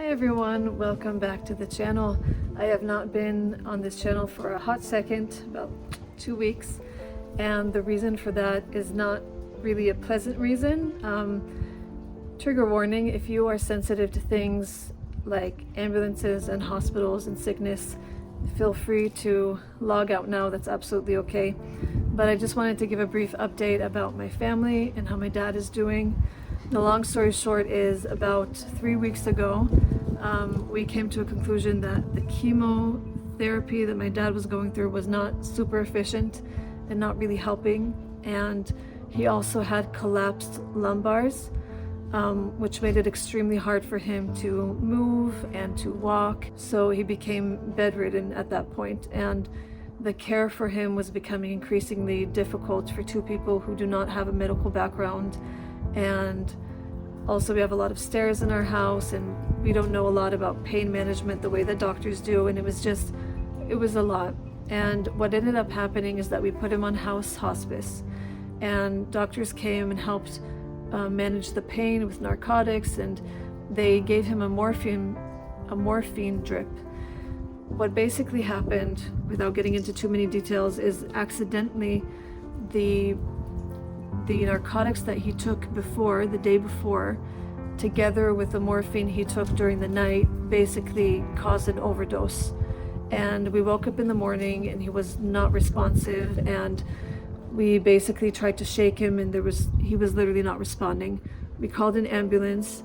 Hi everyone, welcome back to the channel. I have not been on this channel for a hot second, about 2 weeks, and the reason for that is not really a pleasant reason. Trigger warning, if you are sensitive to things like ambulances and hospitals and sickness, feel free to log out now, that's absolutely okay. But I just wanted to give a brief update about my family and how my dad is doing. The long story short is about 3 weeks ago, we came to a conclusion that the chemotherapy that my dad was going through was not super efficient and not really helping. And he also had collapsed lumbars, which made it extremely hard for him to move and to walk. So he became bedridden at that point, and the care for him was becoming increasingly difficult for two people who do not have a medical background. And also we have a lot of stairs in our house and we don't know a lot about pain management the way that doctors do, and it was a lot. And what ended up happening is that we put him on hospice, and doctors came and helped manage the pain with narcotics, and they gave him a morphine drip. What basically happened, without getting into too many details, is accidentally the narcotics that he took before, the day before, together with the morphine he took during the night, basically caused an overdose. And we woke up in the morning and he was not responsive, and we basically tried to shake him and he was literally not responding. We called an ambulance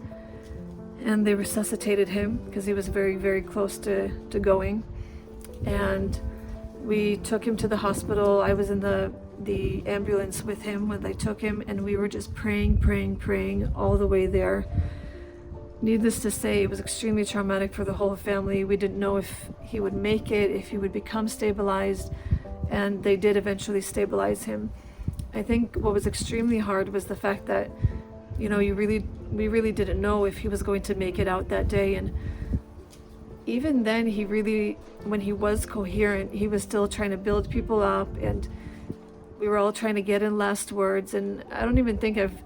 and they resuscitated him because he was very, very close to going. And we took him to the hospital. I was in the ambulance with him when they took him, and we were just praying all the way there. Needless to say, it was extremely traumatic for the whole family. We didn't know if he would make it, if he would become stabilized, and they did eventually stabilize him. I think what was extremely hard was the fact that, we really didn't know if he was going to make it out that day. And even then, when he was coherent, he was still trying to build people up, and we were all trying to get in last words. And I don't even think I've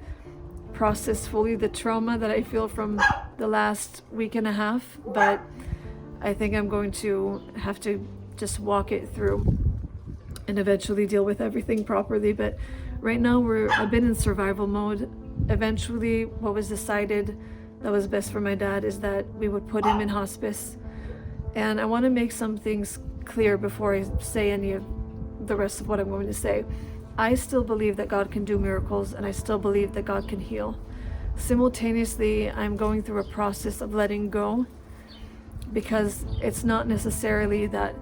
processed fully the trauma that I feel from the last week and a half, but I think I'm going to have to just walk it through and eventually deal with everything properly. But right now I've been in survival mode. Eventually, what was decided that was best for my dad is that we would put him in hospice. And I want to make some things clear before I say any of the rest of what I'm going to say. I still believe that God can do miracles, and I still believe that God can heal. Simultaneously, I'm going through a process of letting go, because it's not necessarily that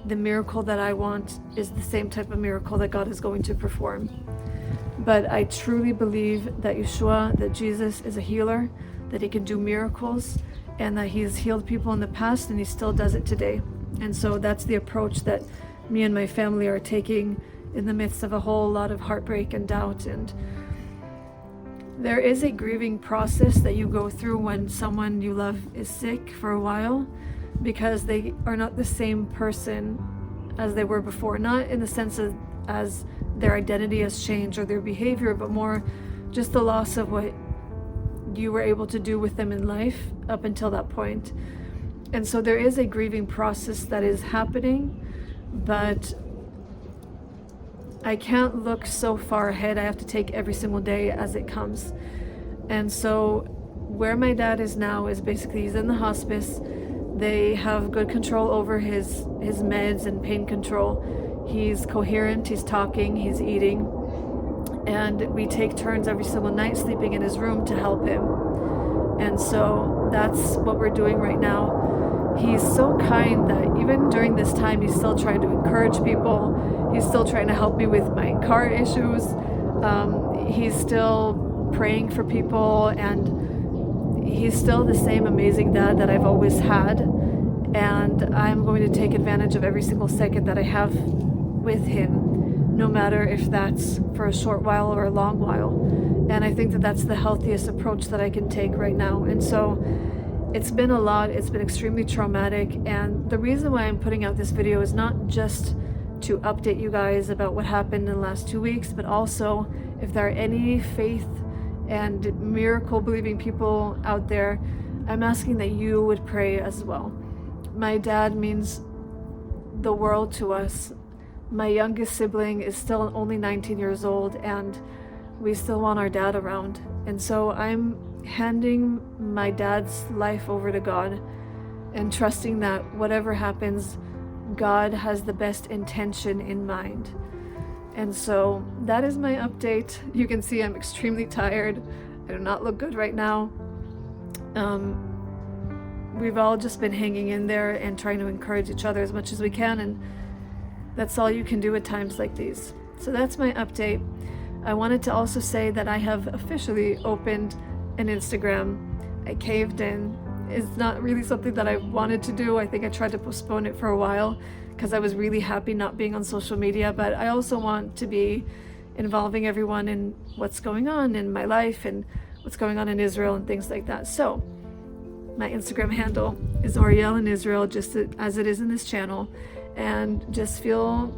the miracle that I want is the same type of miracle that God is going to perform. But I truly believe that Yeshua, that Jesus is a healer, that he can do miracles, and that he has healed people in the past and he still does it today. And so that's the approach that me and my family are taking in the midst of a whole lot of heartbreak and doubt. And there is a grieving process that you go through when someone you love is sick for a while, because they are not the same person as they were before. Not in the sense of as their identity has changed or their behavior, but more just the loss of what you were able to do with them in life up until that point. And so there is a grieving process that is happening, but I can't look so far ahead. I have to take every single day as it comes. And so where my dad is now is basically he's in the hospice. They have good control over his meds and pain control. He's coherent, he's talking, he's eating. And we take turns every single night sleeping in his room to help him. And so that's what we're doing right now. He's so kind that even during this time, he's still trying to encourage people. He's still trying to help me with my car issues. He's still praying for people, and he's still the same amazing dad that I've always had. And I'm going to take advantage of every single second that I have with him, no matter if that's for a short while or a long while. And I think that that's the healthiest approach that I can take right now. And so it's been a lot. It's been extremely traumatic. And the reason why I'm putting out this video is not just to update you guys about what happened in the last 2 weeks, but also if there are any faith and miracle believing people out there, I'm asking that you would pray as well. My dad means the world to us. My youngest sibling is still only 19 years old, and we still want our dad around. And so I'm handing my dad's life over to God and trusting that whatever happens, God has the best intention in mind. And so that is my update. You can see I'm extremely tired. I do not look good right now. We've all just been hanging in there and trying to encourage each other as much as we can, and that's all you can do at times like these. So that's my update. I wanted to also say that I have officially opened an Instagram. I caved in. It's not really something that I wanted to do. I think I tried to postpone it for a while because I was really happy not being on social media, but I also want to be involving everyone in what's going on in my life and what's going on in Israel and things like that. So my Instagram handle is Oriel in Israel, just as it is in this channel, and just feel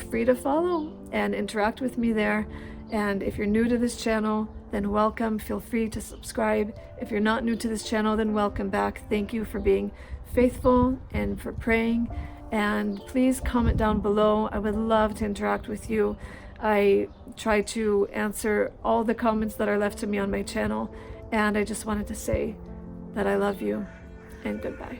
free to follow and interact with me there. And if you're new to this channel, then welcome. Feel free to subscribe. If you're not new to this channel, then welcome back. Thank you for being faithful and for praying. And please comment down below. I would love to interact with you. I try to answer all the comments that are left to me on my channel. And I just wanted to say that I love you and goodbye.